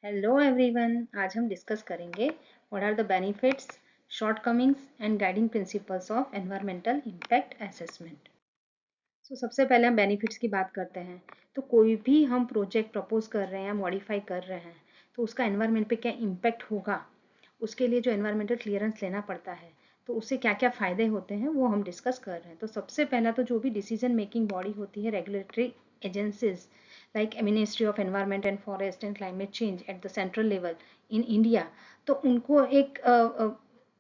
Hello everyone, आज हम discuss करेंगे what are the benefits, shortcomings and guiding principles of environmental impact assessment. सबसे पहले हम बेनिफिट्स की बात करते हैं। तो कोई भी हम प्रोजेक्ट प्रपोज कर रहे हैं या मॉडिफाई कर रहे हैं तो उसका एनवायरमेंट पे क्या इम्पैक्ट होगा, उसके लिए जो एनवायरमेंटल क्लियरेंस लेना पड़ता है तो उससे क्या क्या फ़ायदे होते हैं वो हम डिस्कस कर रहे हैं। तो सबसे पहला तो जो भी डिसीजन मेकिंग बॉडी होती है, regulatory agencies like ministry of environment and forest and climate change at the central level in India, तो उनको एक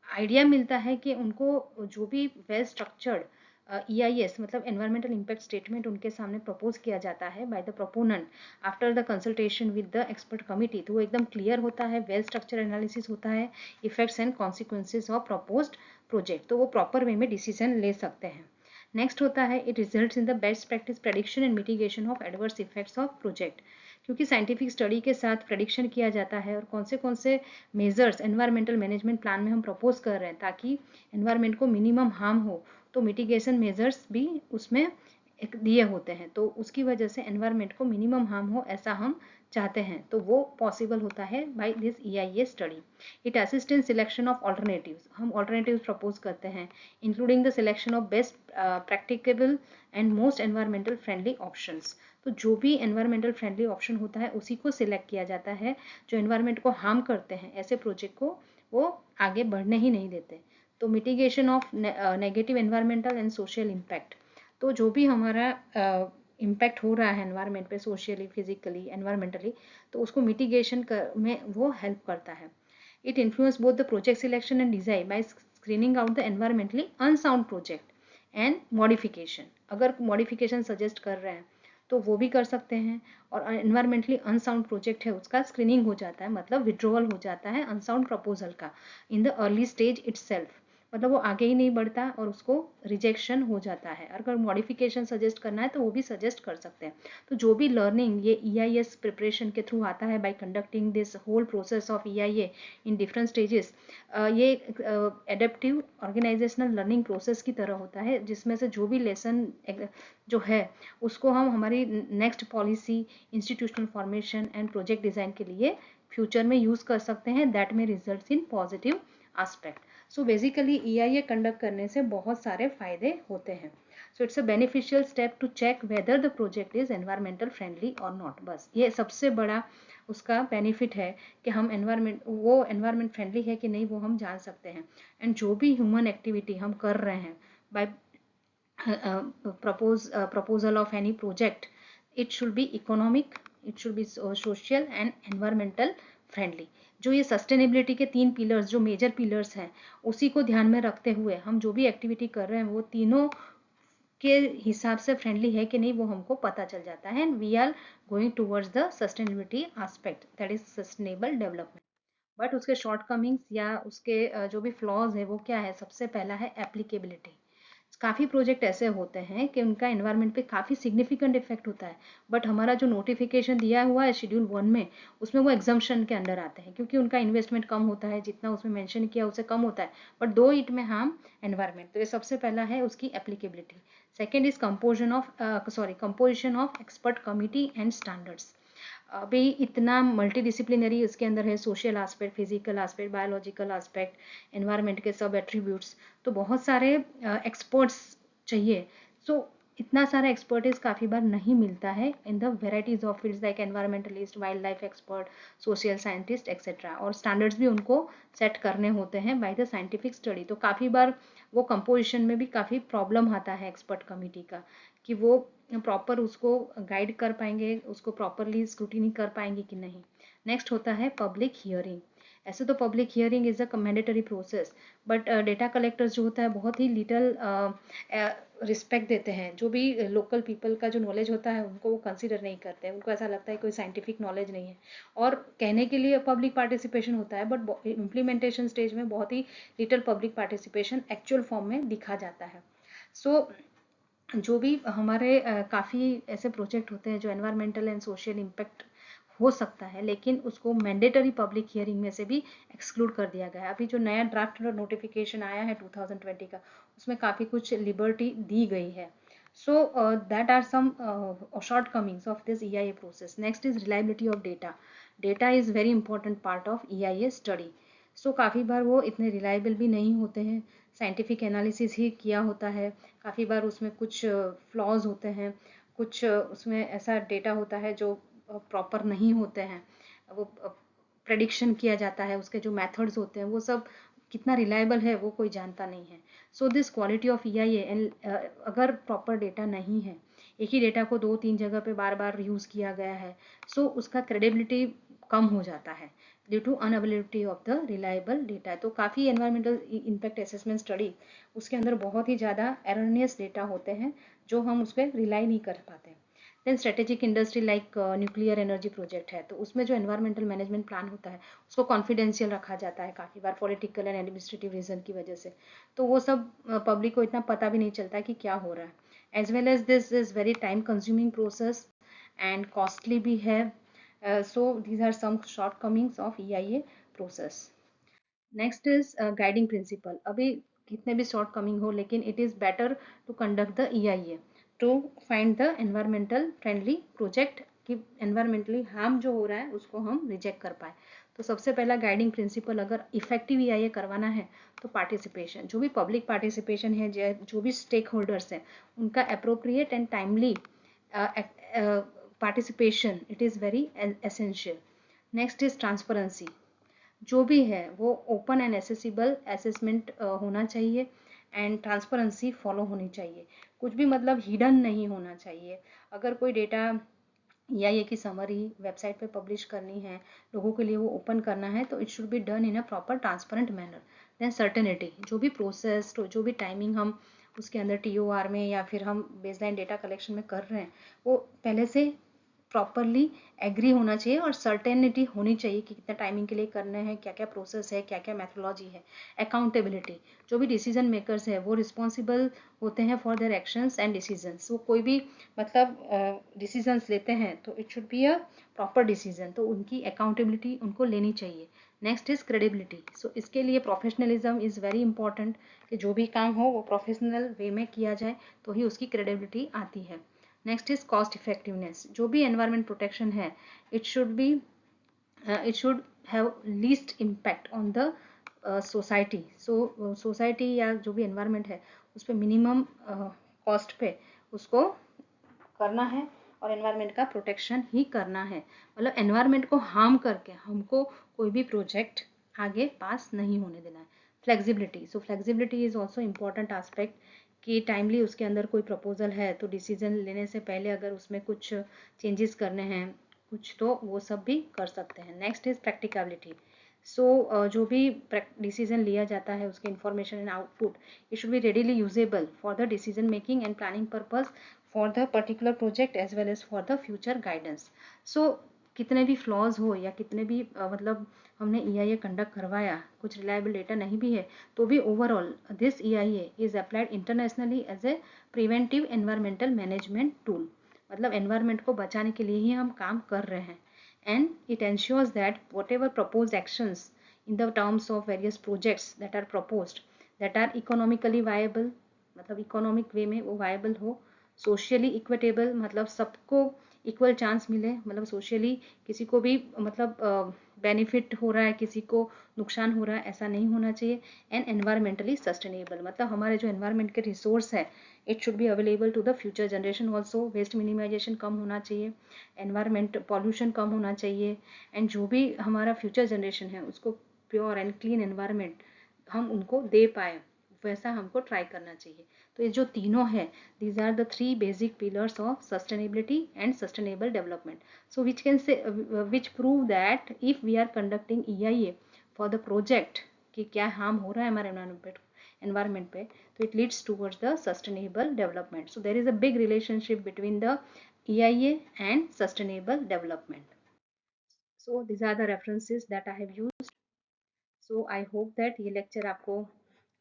आइडिया मिलता है कि उनको जो भी वेल स्ट्रक्चर्ड EIS मतलब एनवायरमेंटल इम्पैक्ट स्टेटमेंट उनके सामने प्रपोज किया जाता है by the proponent after the consultation with the expert committee, तो वो एकदम क्लियर होता है, वेल स्ट्रक्चर एनालिसिस होता है, effects and consequences of proposed project, तो वो प्रॉपर वे में डिसीजन ले सकते हैं। नेक्स्ट होता है it results in the best practice prediction and mitigation of adverse effects of project, क्योंकि साइंटिफिक स्टडी के साथ प्रेडिक्शन किया जाता है और कौन से मेजर्स एनवायरमेंटल मैनेजमेंट प्लान में हम प्रपोज कर रहे हैं ताकि एनवायरमेंट को मिनिमम हार्म हो, तो मिटिगेशन मेजर्स भी उसमें एक दिए होते हैं, तो उसकी वजह से एनवायरमेंट को मिनिमम हार्म हो ऐसा हम चाहते हैं, तो वो पॉसिबल होता है by this EIS study. It assist in selection of alternatives, हम ऑल्टरनेटिव्स प्रपोज करते हैं including the selection of best practicable and most environmental friendly options, तो जो भी एनवायरमेंटल फ्रेंडली ऑप्शन होता है उसी को सिलेक्ट किया जाता है, जो एनवायरमेंट को हार्म करते हैं ऐसे प्रोजेक्ट को वो आगे बढ़ने ही नहीं देते। तो mitigation of negative environmental and social impact, तो जो भी हमारा इम्पैक्ट हो रहा है एनवायरमेंट पे, सोशली, फिजिकली, एनवायरमेंटली, तो उसको मिटिगेशन में वो हेल्प करता है। It influence both the project selection and design by screening out the environmentally unsound project and modification, अगर मॉडिफिकेशन सजेस्ट कर रहे हैं तो वो भी कर सकते हैं, और एनवायरमेंटली अनसाउंड प्रोजेक्ट है उसका स्क्रीनिंग हो जाता है, मतलब विड्रॉवल हो जाता है अनसाउंड प्रपोजल का in the early stage itself, मतलब वो आगे ही नहीं बढ़ता और उसको रिजेक्शन हो जाता है। अगर मॉडिफिकेशन सजेस्ट करना है तो वो भी सजेस्ट कर सकते हैं। तो जो भी लर्निंग ये EIS प्रिपरेशन के थ्रू आता है by conducting this whole process of EIA in different stages, ये एडेप्टिव ऑर्गेनाइजेशनल लर्निंग प्रोसेस की तरह होता है, जिसमें से जो भी लेसन जो है उसको हम हमारी next policy, institutional formation and project design के लिए फ्यूचर में यूज कर सकते हैं, दैट में result in positive aspect. So basically EIA conduct करने से बहुत सारे फायदे होते हैं। So it's a beneficial step to check whether the project is environmental friendly और नॉट, बस ये सबसे बड़ा उसका बेनिफिट है कि हम एनवायरमेंट फ्रेंडली है कि नहीं वो हम जान सकते हैं। एंड जो भी ह्यूमन एक्टिविटी हम कर रहे हैं bye proposal of any project, it should be economic, it should be social and environmental friendly। जो ये सस्टेनेबिलिटी के 3 पिलर्स, जो मेजर पिलर्स हैं, उसी को ध्यान में रखते हुए हम जो भी एक्टिविटी कर रहे हैं वो तीनों के हिसाब से फ्रेंडली है कि नहीं वो हमको पता चल जाता है, and we are going towards the sustainability aspect, that is sustainable development. But उसके शॉर्टकमिंग्स या उसके जो भी फ्लॉज है वो क्या है, सबसे पहला है एप्लीकेबिलिटी। काफ़ी प्रोजेक्ट ऐसे होते हैं कि उनका एनवायरनमेंट पे काफ़ी सिग्निफिकेंट इफेक्ट होता है, बट हमारा जो नोटिफिकेशन दिया हुआ है शेड्यूल 1 में, उसमें वो एग्जाम्पशन के अंडर आते हैं क्योंकि उनका इन्वेस्टमेंट कम होता है, जितना उसमें मेंशन किया उससे कम होता है, बट दो इट में हार्म एनवायरनमेंट। तो ये सबसे पहला है उसकी applicability. Second is composition of expert committee and standards. अभी इतना मल्टी डिसिप्लिनरी इसके अंदर है, social aspect, physical aspect, biological aspect, environment के सब एट्रीब्यूट्स, तो बहुत सारे एक्सपर्ट्स चाहिए। सो इतना सारा एक्सपर्टीज काफ़ी बार नहीं मिलता है in the varieties of fields like environmentalist, wild life expert, social scientist etcetera, और स्टैंडर्ड्स भी उनको सेट करने होते हैं बाय द साइंटिफिक स्टडी। तो काफ़ी बार वो कंपोजिशन में भी काफ़ी प्रॉब्लम आता है एक्सपर्ट कमिटी का, कि वो प्रॉपर उसको गाइड कर पाएंगे, उसको प्रॉपरली स्क्रूटिनी कर पाएंगे कि नहीं। नेक्स्ट होता है पब्लिक हियरिंग। ऐसे तो public hearing is a mandatory process, but data collectors जो होता है बहुत ही लिटल रिस्पेक्ट देते हैं, जो भी लोकल पीपल का जो नॉलेज होता है उनको वो कंसिडर नहीं करते हैं, उनको ऐसा लगता है कोई साइंटिफिक नॉलेज नहीं है, और कहने के लिए पब्लिक पार्टिसिपेशन होता है बट इम्प्लीमेंटेशन स्टेज में बहुत ही little public participation actual form में दिखा जाता है। सो जो भी हमारे काफ़ी ऐसे प्रोजेक्ट होते हैं जो एनवायरमेंटल एंड सोशल इम्पैक्ट हो सकता है, लेकिन उसको मैंडेटरी पब्लिक हियरिंग में से भी एक्सक्लूड कर दिया गया है। अभी जो नया ड्राफ्ट नोटिफिकेशन आया है 2020 का, उसमें काफ़ी कुछ लिबर्टी दी गई है। So that are some shortcomings of this EIA process. Next is reliability of data. Data is very important part of EIA study. So काफ़ी बार वो इतने रिलायबल भी नहीं होते हैं, साइंटिफिक एनालिसिस ही किया होता है, काफ़ी बार उसमें कुछ फ्लॉज होते हैं, कुछ उसमें ऐसा डेटा होता है जो प्रॉपर नहीं होते हैं, वो प्रेडिक्शन किया जाता है, उसके जो मेथड्स होते हैं वो सब कितना रिलायबल है वो कोई जानता नहीं है। So this quality of EIA and अगर प्रॉपर डेटा नहीं है, एक ही डेटा को 2-3 जगह पे बार बार यूज़ किया गया है, सो उसका क्रेडिबिलिटी कम हो जाता है due to unavailability of the reliable data. तो काफ़ी एनवायरमेंटल इम्पैक्ट असेसमेंट स्टडी उसके अंदर बहुत ही ज़्यादा एरनियस डेटा होते हैं जो हम उस पर रिलाई नहीं कर पाते। Then strategic industry like nuclear energy project है, तो उसमें जो एनवायरमेंटल मैनेजमेंट प्लान होता है उसको कॉन्फिडेंशियल रखा जाता है काफ़ी बार पॉलिटिकल एंड एडमिनिस्ट्रेटिव रीजन की वजह से, तो वो सब पब्लिक को इतना पता भी नहीं चलता कि क्या हो रहा है। As well as this is very time consuming process and costly भी है। So these are some short comings of EIA process. Next is guiding principle. अभी कितने भी शॉर्ट कमिंग हो, लेकिन it is better to conduct the EIA to find the environmental friendly project, कि environmentally harm जो हो रहा है उसको हम रिजेक्ट कर पाए। तो सबसे पहला गाइडिंग प्रिंसिपल, अगर इफेक्टिव EIA करवाना है तो पार्टिसिपेशन, जो भी पब्लिक पार्टिसिपेशन है, जो भी स्टेक होल्डर्स हैं, उनका appropriate and timely participation, it is very essential. Next is transparency, जो भी है वो ओपन एंड एसेसिबल असेसमेंट होना चाहिए एंड ट्रांसपेरेंसी फॉलो होनी चाहिए, कुछ भी मतलब हिडन नहीं होना चाहिए। अगर कोई डेटा या ये की समरी वेबसाइट पे पब्लिश करनी है, लोगों के लिए वो ओपन करना है, तो it should be done in a proper transparent manner. Then certainty, जो भी प्रोसेस, जो भी टाइमिंग हम उसके अंदर TOR में या फिर हम बेसलाइन डेटा कलेक्शन में कर रहे हैं, वो पहले से प्रॉपरली एग्री होना चाहिए और सर्टेनिटी होनी चाहिए कि कितना टाइमिंग के लिए करना है, क्या क्या प्रोसेस है, क्या क्या मैथोलॉजी है। अकाउंटेबिलिटी, जो भी डिसीजन मेकर्स है वो रिस्पॉन्सिबल होते हैं for their actions and decisions. वो कोई भी मतलब डिसीजंस लेते हैं तो it should be a proper decision, तो उनकी अकाउंटेबिलिटी उनको लेनी चाहिए। Next is credibility. सो इसके लिए प्रोफेशनलिज्म इज़ वेरी इंपॉर्टेंट, कि जो भी काम हो वो प्रोफेशनल वे में किया जाए तो ही उसकी क्रेडिबिलिटी आती है। नेक्स्ट इज कॉस्ट इफेक्टिवनेस, जो भी एनवायरमेंट प्रोटेक्शन है, it should B it should have least impact on the society. So society या जो भी एनवायरमेंट है उस पर मिनिमम कॉस्ट पे उसको करना है और एनवायरमेंट का प्रोटेक्शन ही करना है। मतलब एनवायरमेंट को हार्म करके हमको कोई भी प्रोजेक्ट आगे पास नहीं होने देना है। Flexibility, so flexibility is also important aspect, कि टाइमली उसके अंदर कोई प्रपोजल है तो डिसीजन लेने से पहले अगर उसमें कुछ चेंजेस करने हैं कुछ, तो वो सब भी कर सकते हैं। Next is practicality. सो जो भी डिसीजन लिया जाता है उसके information and output, it should be readily usable for the decision making and planning purpose for the particular project as well as for the future guidance. So कितने भी flaws हो या कितने भी मतलब हमने EIA कंडक्ट करवाया, कुछ रिलायबल डेटा नहीं भी है, तो भी overall this EIA is applied internationally as a preventive environmental management tool. मतलब एनवायरमेंट को बचाने के लिए ही हम काम कर रहे हैं। And it ensures that whatever proposed actions in the terms of various projects that are proposed, that are economically viable, मतलब इकोनॉमिक वे में वो वायबल हो, सोशली इक्विटेबल, मतलब सबको इक्वल चांस मिले, मतलब सोशली किसी को भी मतलब बेनिफिट हो रहा है, किसी को नुकसान हो रहा है, ऐसा नहीं होना चाहिए। एंड एनवायरमेंटली सस्टेनेबल, मतलब हमारे जो एनवायरमेंट के रिसोर्स है it should be available to the future generation also. Waste minimization कम होना चाहिए, एनवायरमेंट पॉल्यूशन कम होना चाहिए, एंड जो भी हमारा फ्यूचर जनरेशन है उसको प्योर एंड क्लीन एनवायरमेंट हम उनको दे पाए, वैसा हमको ट्राई करना चाहिए। तो ये जो तीनों है, these are the three basic pillars of sustainability and sustainable development. So which can say which prove that if we are conducting EIA for the project कि क्या हार्म हो रहा है हमारे environment पे, तो it leads towards the sustainable development. So there is a big relationship between the EIA and sustainable development. So these are the references that I have used. So I hope that ये lecture आपको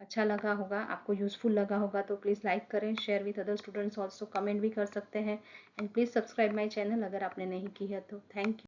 अच्छा लगा होगा, आपको useful लगा होगा, तो please like करें, share with other students also, comment भी कर सकते हैं, and please subscribe my channel अगर आपने नहीं की है तो। Thank you.